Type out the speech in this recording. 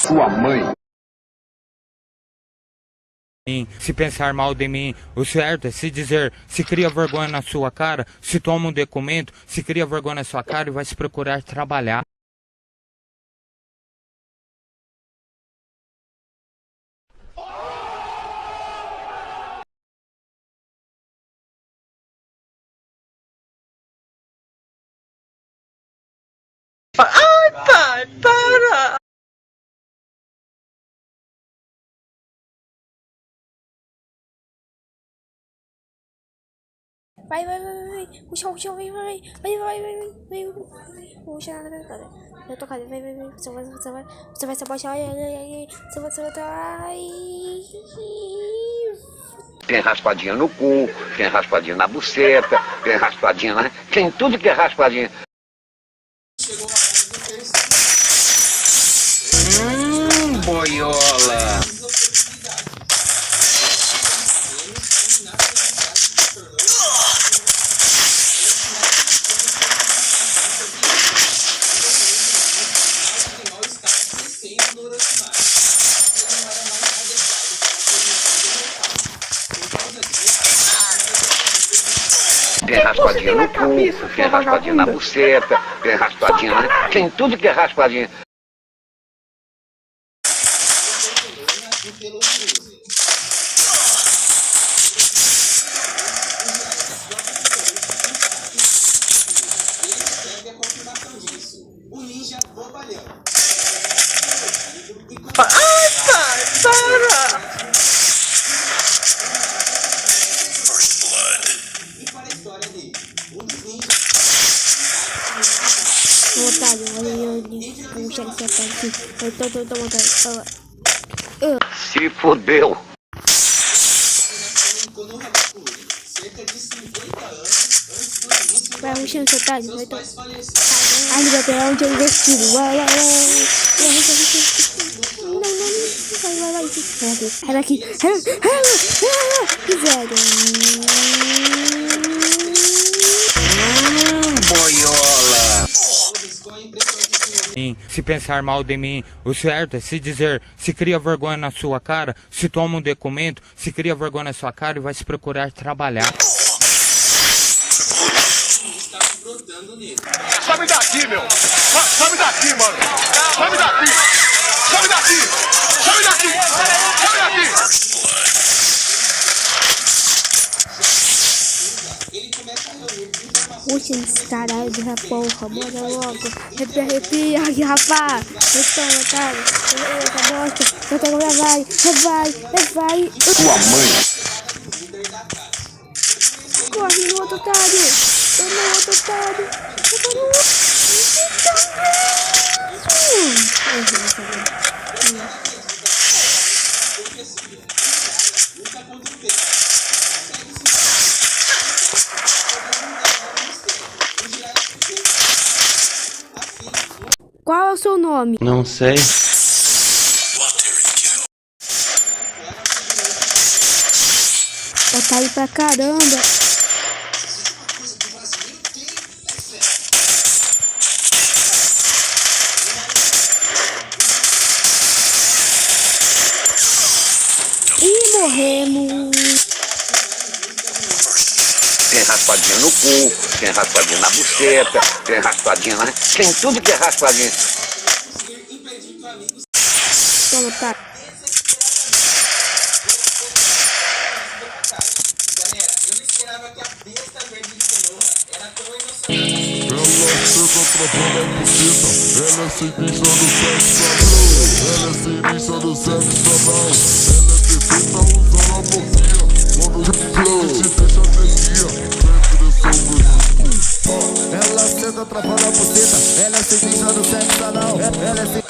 Sua mãe. Se pensar mal de mim, o certo é se dizer, se cria vergonha na sua cara, se toma um documento, se cria vergonha na sua cara e vai se procurar trabalhar. Ai, pai, para! Vai, o chão, vai, puxa, eu tô caindo, vai, você vai se abaixar, você vai, Tem raspadinha no cu, tem raspadinha na buceta, tem raspadinha na... Tem tudo que é raspadinha. Boiola. Tem raspadinha no cu, tem raspadinha na buceta, tem raspadinha na... Tem tudo que é raspadinha. Ai, pai, para! vontade, puxa esse ataque, eu tô vontade, Se fodeu. vai puxando seu otário, eu tô... Ai, meu Deus, onde eu investigo, vai, era aqui, Boiola. Se pensar mal de mim, o certo é se dizer, se cria vergonha na sua cara, se toma um documento, se cria vergonha na sua cara e vai se procurar trabalhar. Sobe daqui, meu. Sobe daqui, mano. Sobe daqui. Sobe daqui. Sobe daqui. Sobe daqui. puxa esse caralho de porra, bora logo, arrepia aqui, rapaz, então, otário, essa bosta, eu quero vai, Sua mãe. corre no outro otário, Qual é o seu nome? Não sei. Otário pra caramba. Ih, morremos. Tem raspadinha no cu, tem raspadinha na buceta, tem raspadinha na... Tem tudo que é raspadinha. Toma, tá. Ela sinistra do sexo anal. Ela é sinistra do sexo anal. Ela é perfeita usando a boquinha. Quando te deixa alegria. Ela senta atrapalha a buceta. Ela é sinistra do sexo anal. Ela é